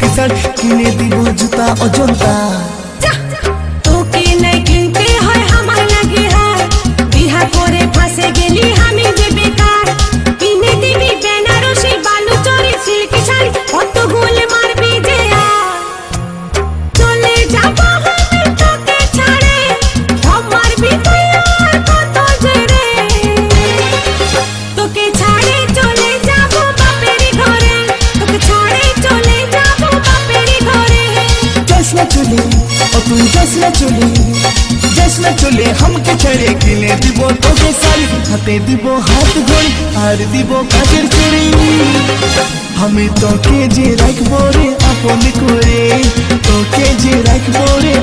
Silky sari কিনে দিব জুতা অজন্তা। তোকে নাই কিনতে হয় আমার লাগে হার, বিহা করে ফাঁসে গেলি আমি যে বেকার। কিনে দিবি বেনারসি বালুচরি সিল্কি শাড়ি, কত গোল মারবি যে আর। চলে যাব আমি তোকে ছাড়ে, সব মারবি তুই আর কত জেরে। তোকে ছাড়ে চলে যাব বাপেরই ঘরে, তোকে ছাড়ে চলে যাব বাপেরই ঘরে। যাস না চলে ও তুই যাস না চলে, যাস না চলে हमके ছেড়ে। কিনে দিব তোকে শাড়ি, হাতে দিব হাত ঘড়ি আর দিব কাজের চুড়ি। আমি তোকে যে রাখবো রে আপন করে, তোকে যে রাখবো রে